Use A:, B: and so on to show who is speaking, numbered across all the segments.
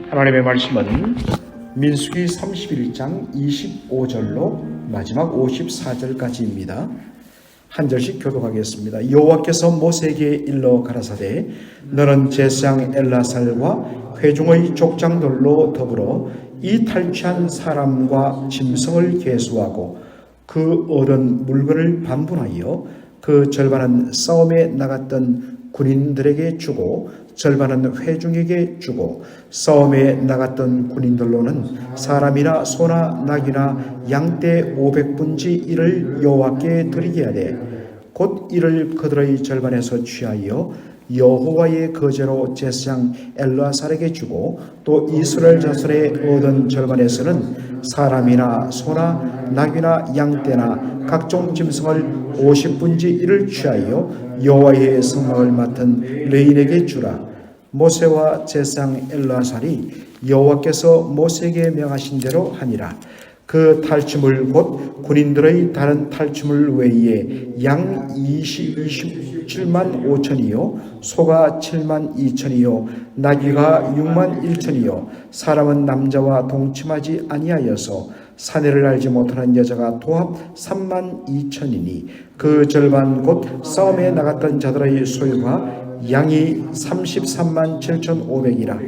A: 하나님의 말씀은 민수기 31장 25절로 마지막 54절까지입니다. 한 절씩 교독하겠습니다. 여호와께서 모세에게 일러 가라사대 너는 제사장 엘라살과 회중의 족장들로 더불어 이 탈취한 사람과 짐승을 계수하고 그 얻은 물건을 반분하여 그 절반은 싸움에 나갔던 군인들에게 주고 절반은 회중에게 주고 싸움에 나갔던 군인들로는 사람이나 소나 낙이나 양떼 500분지 1을 여호와께 드리게 하되 곧 이를 그들의 절반에서 취하여 여호와의 거제로 제사장 엘르아살에게 주고 또 이스라엘 자손의 얻은 절반에서는 사람이나 소나 낙이나 양떼나 각종 짐승을 50분지 1을 취하여 여호와의 성막을 맡은 레인에게 주라. 모세와 제사장 엘르아살이 여호와께서 모세에게 명하신 대로 하니라. 그 탈취물 곧 군인들의 다른 탈취물 외에 양 27만 5천이요 소가 7만 2천이요 나귀가 6만 1천이요 사람은 남자와 동침하지 아니하여서 사내를 알지 못하는 여자가 도합 3만 2천이니 그 절반 곧 싸움에 나갔던 자들의 소유가 양이 33만 7,500이라.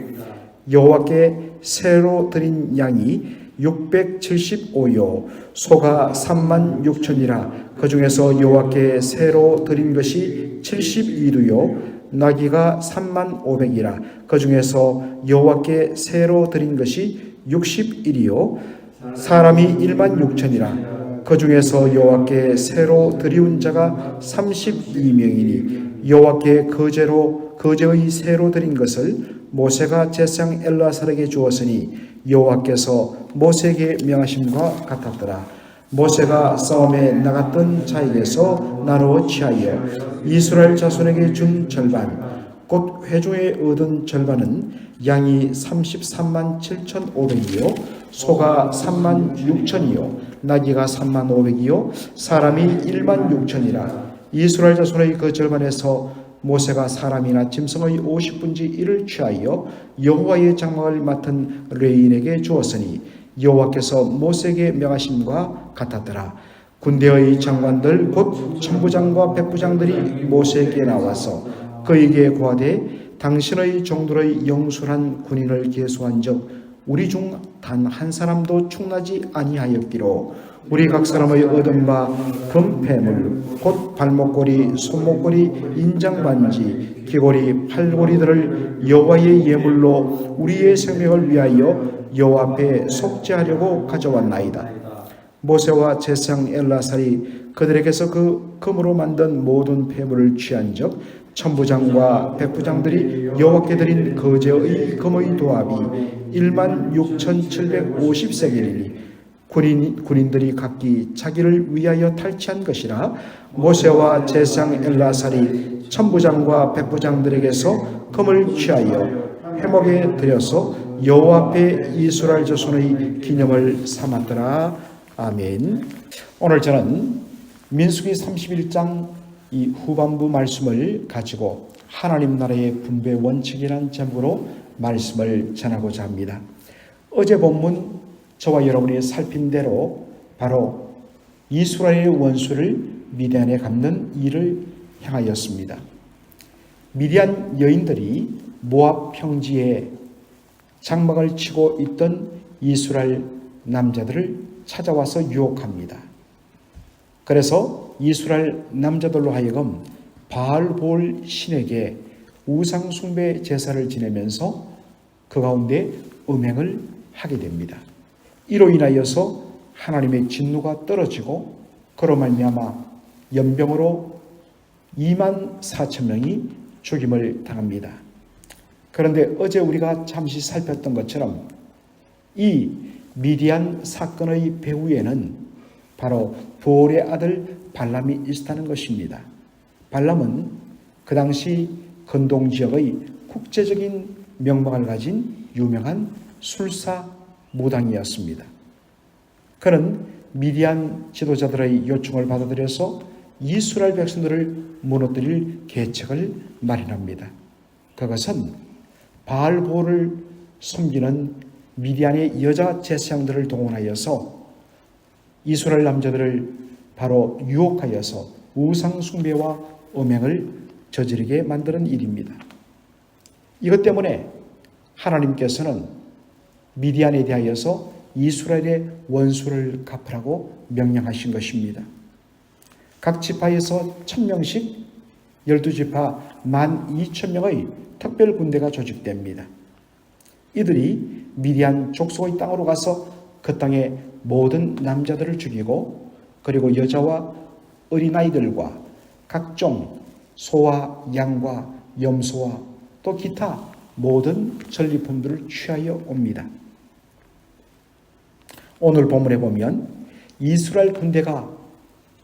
A: 여호와께 새로 드린 양이 675요 소가 3만 6천이라. 그 중에서 여호와께 새로 드린 것이 72두요 나귀가 3만 500이라. 그 중에서 여호와께 새로 드린 것이 61이요 사람이 1만 6천이라. 그 중에서 여호와께 새로 드리운 자가 32명이니 여호와께 거제의 새로 드린 것을 모세가 제사장 엘르아살에게 주었으니 여호와께서 모세에게 명하심과 같았더라. 모세가 싸움에 나갔던 자에게서 나누어 취하여 이스라엘 자손에게 준 절반 곧 회중에 얻은 절반은 양이 33만 7,500이요 소가 3만 6천이요 나귀가 3만 500이요 사람이 1만 6천이라. 이스라엘 자손의 그 절반에서 모세가 사람이나 짐승의 50분지 1을 취하여 여호와의 장막을 맡은 레인에게 주었으니 여호와께서 모세에게 명하심과 같았더라. 군대의 장관들 곧 천부장과 백부장들이 모세에게 나와서 그에게 고하되 당신의 종들의 영술한 군인을 계수한즉 우리 중 단 한 사람도 충나지 아니하였기로 우리 각 사람의 얻은 바 금패물 곧 발목걸이 손목걸이 인장반지 귀걸이 팔걸이들을 여호와의 예물로 우리의 생명을 위하여 여호와 앞에 속죄하려고 가져왔나이다. 모세와 제사장 엘르아살이 그들에게서 그 금으로 만든 모든 폐물을 취한즉 천부장과 백부장들이 여호와께 드린 거제의 금의 도합이 1만 6,750세겔이니 군인들이 각기 자기를 위하여 탈취한 것이라. 모세와 제사장 엘르아살이 천부장과 백부장들에게서 금을 취하여 회목에 들여서 여호와 앞에 이스라엘 자손의 기념을 삼았더라. 아멘. 오늘 저는 민수기 31장 이 후반부 말씀을 가지고 하나님 나라의 분배 원칙이라는 제목으로 말씀을 전하고자 합니다. 어제 본문 저와 여러분이 살핀 대로 바로 이스라엘의 원수를 미디안에 갚는 일을 향하였습니다. 미디안 여인들이 모압 평지에 장막을 치고 있던 이스라엘 남자들을 찾아와서 유혹합니다. 그래서 이스라엘 남자들로 하여금 바알볼 신에게 우상 숭배 제사를 지내면서 그 가운데 음행을 하게 됩니다. 이로 인하여서 하나님의 진노가 떨어지고 그로 말미암아 연병으로 2만 4천 명이 죽임을 당합니다. 그런데 어제 우리가 잠시 살폈던 것처럼 이 미디안 사건의 배후에는 바로 보올의 아들 발람이 있었다는 것입니다. 발람은 그 당시 근동 지역의 국제적인 명망을 가진 유명한 술사 무당이었습니다. 그는 미디안 지도자들의 요청을 받아들여서 이스라엘 백성들을 무너뜨릴 계책을 마련합니다. 그것은 바알보를 섬기는 미디안의 여자 제사장들을 동원하여서 이스라엘 남자들을 바로 유혹하여서 우상 숭배와 음행을 저지르게 만드는 일입니다. 이것 때문에 하나님께서는 미디안에 대하여서 이스라엘의 원수를 갚으라고 명령하신 것입니다. 각 지파에서 1000명씩 12지파 12,000명의 특별 군대가 조직됩니다. 이들이 미디안 족속의 땅으로 가서 그 땅의 모든 남자들을 죽이고 그리고 여자와 어린아이들과 각종 소와 양과 염소와 또 기타 모든 전리품들을 취하여 옵니다. 오늘 본문에 보면 이스라엘 군대가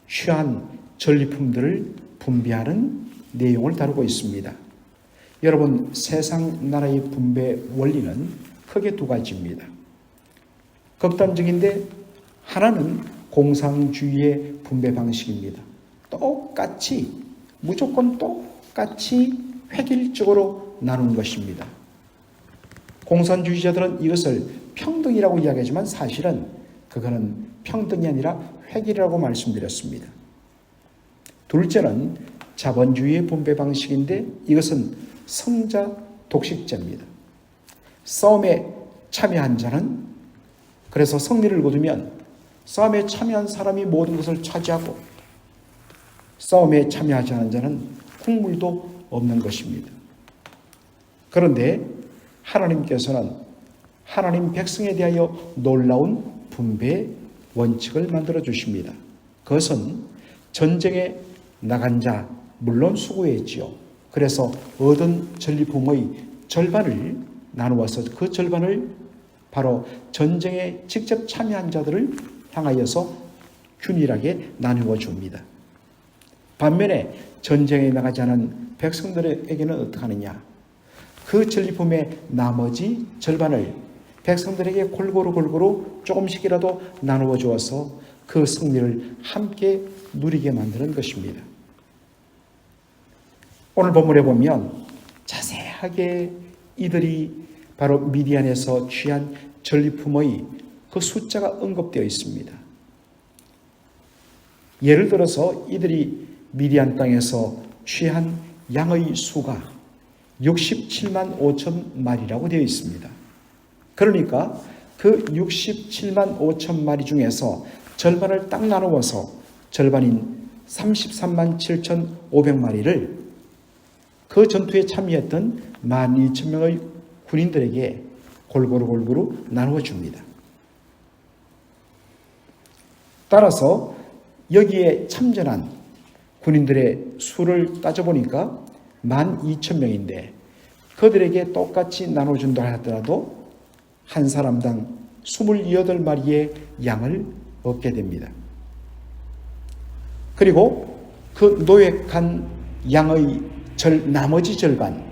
A: 취한 전리품들을 분배하는 내용을 다루고 있습니다. 여러분, 세상 나라의 분배 원리는 크게 두 가지입니다. 극단적인데 하나는 공산주의의 분배 방식입니다. 똑같이, 무조건 똑같이 획일적으로 나눈 것입니다. 공산주의자들은 이것을 평등이라고 이야기하지만 사실은 그거는 평등이 아니라 획일이라고 말씀드렸습니다. 둘째는 자본주의의 분배 방식인데 이것은 성자 독식자입니다. 싸움에 참여한 자는 그래서 승리를 거두면 싸움에 참여한 사람이 모든 것을 차지하고 싸움에 참여하지 않은 자는 국물도 없는 것입니다. 그런데 하나님께서는 하나님 백성에 대하여 놀라운 분배 원칙을 만들어 주십니다. 그것은 전쟁에 나간 자 물론 수고했지요. 그래서 얻은 전리품의 절반을 나누어서 그 절반을 바로 전쟁에 직접 참여한 자들을 향하여서 균일하게 나누어 줍니다. 반면에 전쟁에 나가지 않은 백성들에게는 어떻게 하느냐? 그 전리품의 나머지 절반을 백성들에게 골고루 조금씩이라도 나누어 주어서 그 승리를 함께 누리게 만드는 것입니다. 오늘 본문에 보면 자세하게 이들이 바로 미디안에서 취한 전리품의 그 숫자가 언급되어 있습니다. 예를 들어서 이들이 미디안 땅에서 취한 양의 수가 67만 5천 마리라고 되어 있습니다. 그러니까 그 67만 5천 마리 중에서 절반을 딱 나누어서 절반인 33만 7,500마리를 그 전투에 참여했던 12,000명의 군인들에게 골고루 나누어 줍니다. 따라서 여기에 참전한 군인들의 수를 따져보니까 12,000명인데 그들에게 똑같이 나눠준다 하더라도 한 사람당 28마리의 양을 얻게 됩니다. 그리고 그 노획한 양의 나머지 절반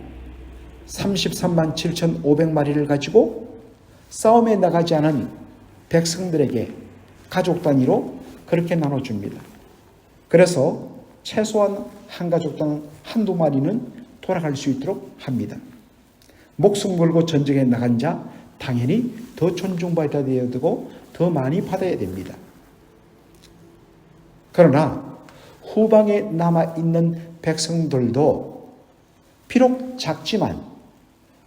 A: 33만 7,500마리를 가지고 싸움에 나가지 않은 백성들에게 가족 단위로 그렇게 나눠줍니다. 그래서 최소한 한 가족당 한두 마리는 돌아갈 수 있도록 합니다. 목숨 걸고 전쟁에 나간 자 당연히 더 존중받아야 되고 더 많이 받아야 됩니다. 그러나 후방에 남아있는 백성들도 비록 작지만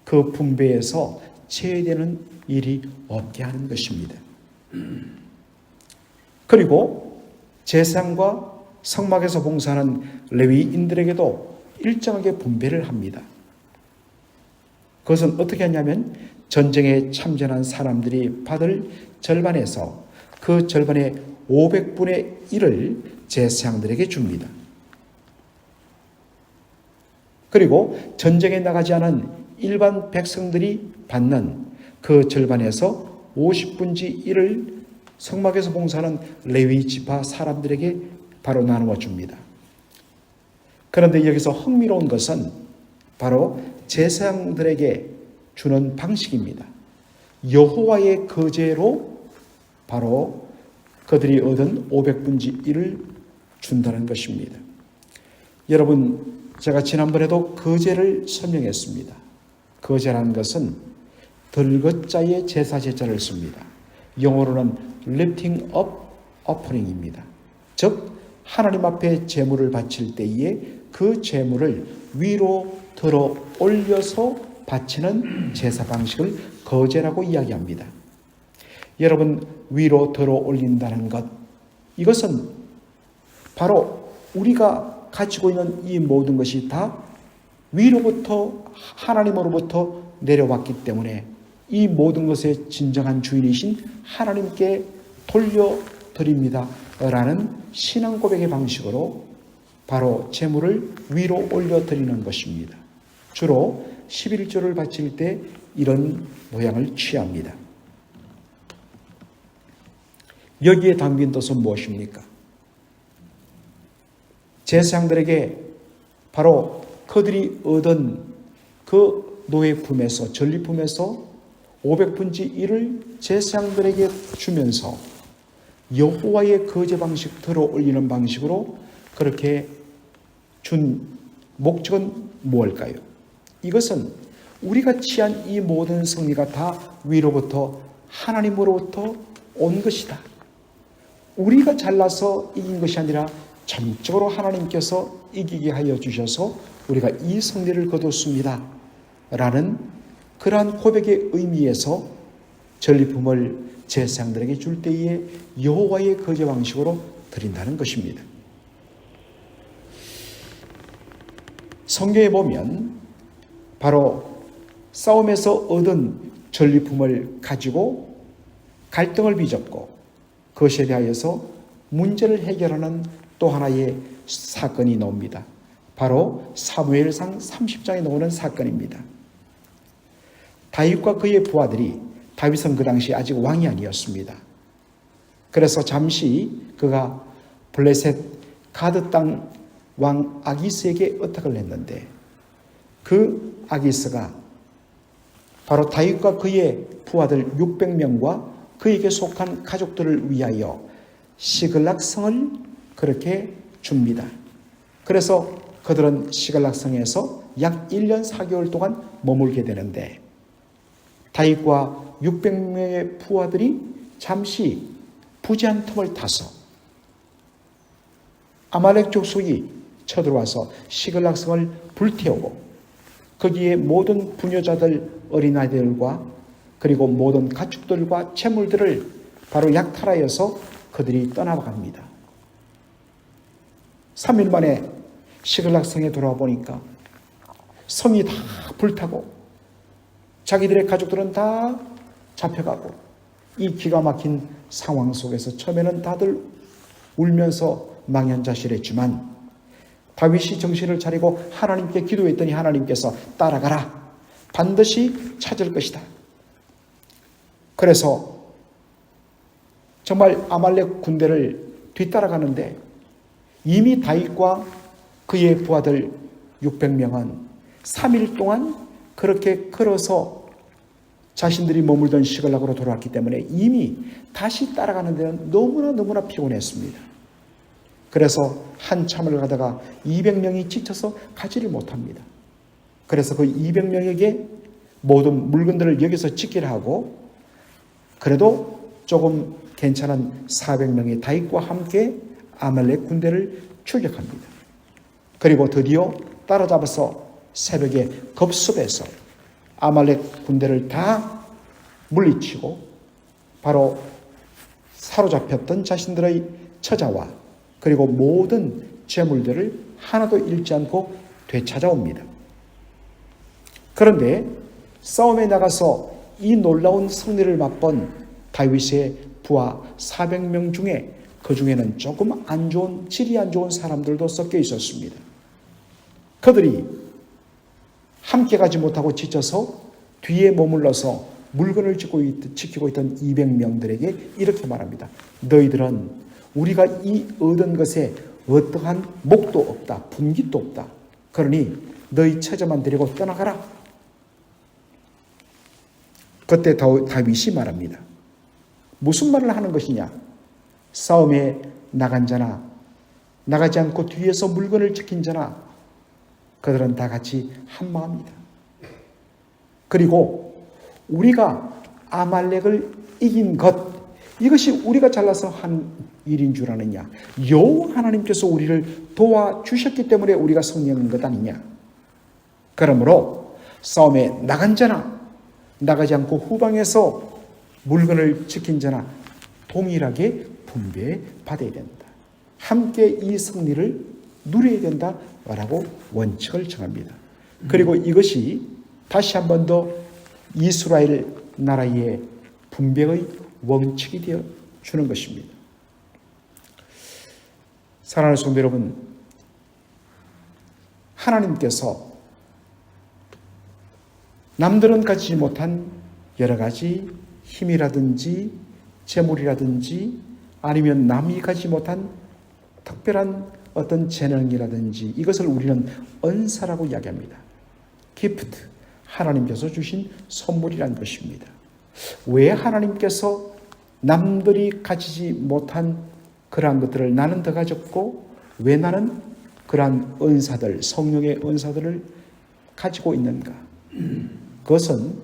A: 그 분배에서 제외되는 일이 없게 하는 것입니다. 그리고 제사장과 성막에서 봉사하는 레위인들에게도 일정하게 분배를 합니다. 그것은 어떻게 하냐면 전쟁에 참전한 사람들이 받을 절반에서 그 절반의 500분의 1을 제사장들에게 줍니다. 그리고 전쟁에 나가지 않은 일반 백성들이 받는 그 절반에서 50분의 1을 성막에서 봉사하는 레위 지파 사람들에게 바로 나누어 줍니다. 그런데 여기서 흥미로운 것은 바로 제사장들에게 주는 방식입니다. 여호와의 거제로 바로 그들이 얻은 500분의 1을 준다는 것입니다. 여러분, 제가 지난번에도 거제를 설명했습니다. 거제라는 것은 들것자의 제사 제자를 씁니다. 영어로는 lifting up offering입니다. 즉 하나님 앞에 제물을 바칠 때에 그 제물을 위로 들어 올려서 바치는 제사 방식을 거제라고 이야기합니다. 여러분, 위로 들어 올린다는 것, 이것은 바로 우리가 가지고 있는 이 모든 것이 다 위로부터 하나님으로부터 내려왔기 때문에 이 모든 것의 진정한 주인이신 하나님께 돌려드립니다 라는 신앙 고백의 방식으로 바로 제물을 위로 올려드리는 것입니다. 주로 11조를 바칠 때 이런 모양을 취합니다. 여기에 담긴 뜻은 무엇입니까? 제사장들에게 바로 그들이 얻은 그 노예품에서, 전리품에서 500분지 1을 제사장들에게 주면서 여호와의 거제 방식, 들어 올리는 방식으로 그렇게 준 목적은 무엇일까요? 이것은 우리가 취한 이 모든 승리가 다 위로부터 하나님으로부터 온 것이다. 우리가 잘나서 이긴 것이 아니라 전적으로 하나님께서 이기게 하여 주셔서 우리가 이 승리를 거뒀습니다 라는 그러한 고백의 의미에서 전리품을 제사장들에게 줄 때에 여호와의 거제 방식으로 드린다는 것입니다. 성경에 보면 바로 싸움에서 얻은 전리품을 가지고 갈등을 빚었고 그것에 대하여서 문제를 해결하는 또 하나의 사건이 나옵니다. 바로 사무엘상 30장에 나오는 사건입니다. 다윗과 그의 부하들이, 다윗은 그 당시 아직 왕이 아니었습니다. 그래서 잠시 그가 블레셋 가드 땅 왕 아기스에게 의탁을 했는데 그 아기스가 바로 다윗과 그의 부하들 600명과 그에게 속한 가족들을 위하여 시글락 성을 그렇게 줍니다. 그래서 그들은 시글락 성에서 약 1년 4개월 동안 머물게 되는데 다윗과 600명의 부하들이 잠시 부지한 틈을 타서 아말렉 족속이 쳐들어와서 시글락 성을 불태우고 거기에 모든 부녀자들, 어린아이들과 그리고 모든 가축들과 채물들을 바로 약탈하여서 그들이 떠나갑니다. 3일 만에 시글락 성에 돌아와 보니까 성이 다 불타고 자기들의 가족들은 다 잡혀가고 이 기가 막힌 상황 속에서 처음에는 다들 울면서 망연자실했지만 다윗이 정신을 차리고 하나님께 기도했더니 하나님께서 따라가라. 반드시 찾을 것이다. 그래서 정말 아말렉 군대를 뒤따라가는데 이미 다윗과 그의 부하들 600명은 3일 동안 그렇게 걸어서 자신들이 머물던 시글락으로 돌아왔기 때문에 이미 다시 따라가는 데는 너무나 피곤했습니다. 그래서 한참을 가다가 200명이 지쳐서 가지를 못합니다. 그래서 그 200명에게 모든 물건들을 여기서 지키라 하고 그래도 조금 괜찮은 400명의 다윗과 함께 아말렉 군대를 출격합니다. 그리고 드디어 따라잡아서 새벽에 급습해서 아말렉 군대를 다 물리치고 바로 사로잡혔던 자신들의 처자와 그리고 모든 재물들을 하나도 잃지 않고 되찾아옵니다. 그런데 싸움에 나가서 이 놀라운 승리를 맛본 다윗의 부하 400명 중에 그 중에는 조금 질이 안 좋은 사람들도 섞여 있었습니다. 그들이 함께 가지 못하고 지쳐서 뒤에 머물러서 물건을 지키고 있던 200명들에게 이렇게 말합니다. 너희들은 우리가 이 얻은 것에 어떠한 목도 없다. 분깃도 없다. 그러니 너희 처자만 데리고 떠나가라. 그때 다윗이 말합니다. 무슨 말을 하는 것이냐? 싸움에 나간 자나 나가지 않고 뒤에서 물건을 지킨 자나 그들은 다 같이 한 마음이다. 그리고 우리가 아말렉을 이긴 것, 이것이 우리가 잘나서 한 일인 줄 아느냐? 여호와 하나님께서 우리를 도와주셨기 때문에 우리가 승리한 것 아니냐? 그러므로 싸움에 나간 자나 나가지 않고 후방에서 물건을 지킨 자나 동일하게 분배받아야 된다. 함께 이 승리를 누려야 된다라고 원칙을 정합니다. 그리고 이것이 다시 한 번 더 이스라엘 나라의 분배의 원칙이 되어 주는 것입니다. 사랑하는 성도 여러분, 하나님께서 남들은 가지지 못한 여러 가지 힘이라든지 재물이라든지 아니면 남이 가지지 못한 특별한 어떤 재능이라든지 이것을 우리는 은사라고 이야기합니다. 기프트, 하나님께서 주신 선물이란 것입니다. 왜 하나님께서 남들이 가지지 못한 그러한 것들을 나는 더 가졌고 왜 나는 그러한 은사들, 성령의 은사들을 가지고 있는가? 그것은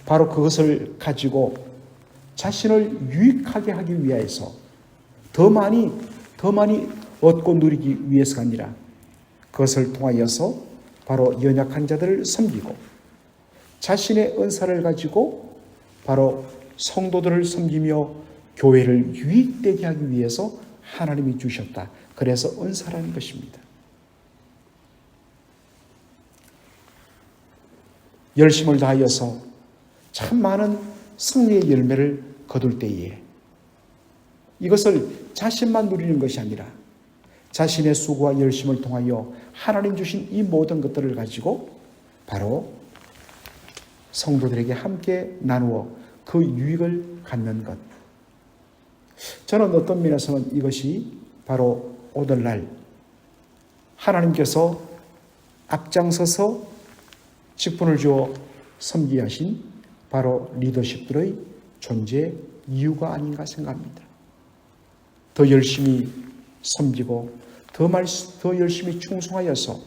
A: 바로 그것을 가지고 자신을 유익하게 하기 위해서 더 많이 얻고 누리기 위해서가 아니라 그것을 통하여서 바로 연약한 자들을 섬기고 자신의 은사를 가지고 바로 성도들을 섬기며 교회를 유익되게 하기 위해서 하나님이 주셨다. 그래서 은사라는 것입니다. 열심을 다하여서 참 많은 승리의 열매를 거둘 때에 이것을 자신만 누리는 것이 아니라 자신의 수고와 열심을 통하여 하나님 주신 이 모든 것들을 가지고 바로 성도들에게 함께 나누어 그 유익을 갖는 것. 저는 어떤 면에서는 이것이 바로 오늘날 하나님께서 앞장서서 직분을 주어 섬기게 하신 바로 리더십들의 존재 이유가 아닌가 생각합니다. 더 열심히 섬기고 더 열심히 충성하여서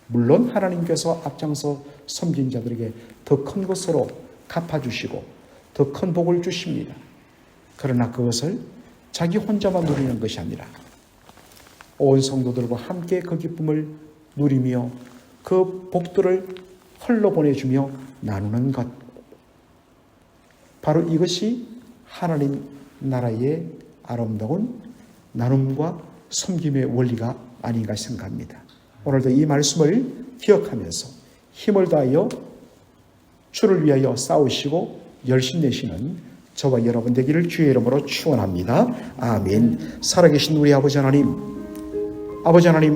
A: 물론 하나님께서 앞장서 섬긴 자들에게 더 큰 것으로 갚아주시고 더 큰 복을 주십니다. 그러나 그것을 자기 혼자만 누리는 것이 아니라 온 성도들과 함께 그 기쁨을 누리며 그 복들을 흘러보내주며 나누는 것. 바로 이것이 하나님 나라의 아름다운 나눔과 섬김의 원리가 아닌가 생각합니다. 오늘도 이 말씀을 기억하면서 힘을 다하여 주를 위하여 싸우시고 열심 내시는 저와 여러분 되기를 주의 이름으로 축원합니다. 아멘. 살아계신 우리 아버지 하나님,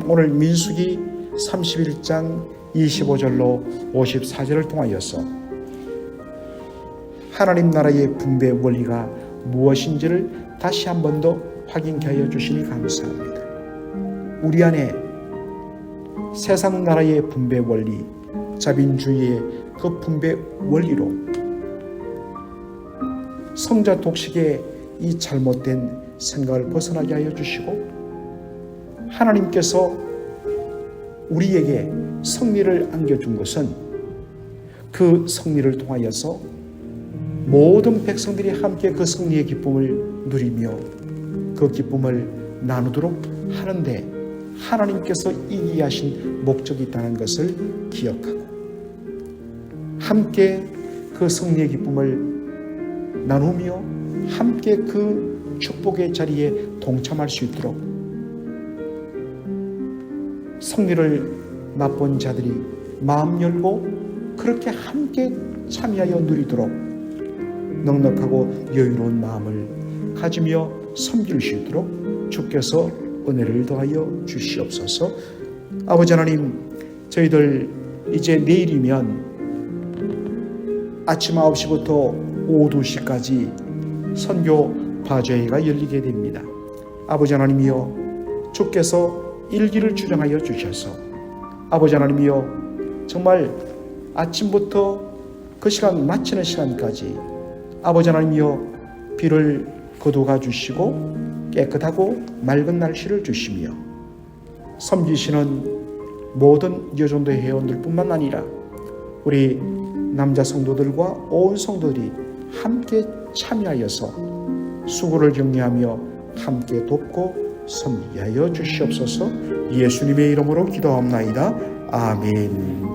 A: 오늘 민수기 31장 25절로 54절을 통하여서 하나님 나라의 분배 원리가 무엇인지를 다시 한 번 더 확인케 하여 주시니 감사합니다. 우리 안에 세상 나라의 분배 원리, 자빈주의의 그 분배 원리로 성자 독식의 이 잘못된 생각을 벗어나게 하여 주시고 하나님께서 우리에게 승리를 안겨준 것은 그 승리를 통하여서 모든 백성들이 함께 그 승리의 기쁨을 누리며 그 기쁨을 나누도록 하는데 하나님께서 이기게 하신 목적이 있다는 것을 기억하고 함께 그 승리의 기쁨을 나누며 함께 그 축복의 자리에 동참할 수 있도록 승리를 맛본 자들이 마음 열고 그렇게 함께 참여하여 누리도록 넉넉하고 여유로운 마음을 가지며 섬길 수 있도록 주께서 은혜를 더하여 주시옵소서. 아버지 하나님, 저희들 이제 내일이면 아침 9시부터 오후 2시까지 선교 바제회가 열리게 됩니다. 아버지 하나님이여, 주께서 일기를 주장하여 주셔서 아버지 하나님이여, 정말 아침부터 그 시간 마치는 시간까지 아버지 하나님이여 비를 거두가 주시고 깨끗하고 맑은 날씨를 주시며 섬기시는 모든 여전도의 회원들 뿐만 아니라 우리 남자 성도들과 온 성도들이 함께 참여하여서 수고를 격려하며 함께 돕고 섬기하여 주시옵소서. 예수님의 이름으로 기도하옵나이다. 아멘.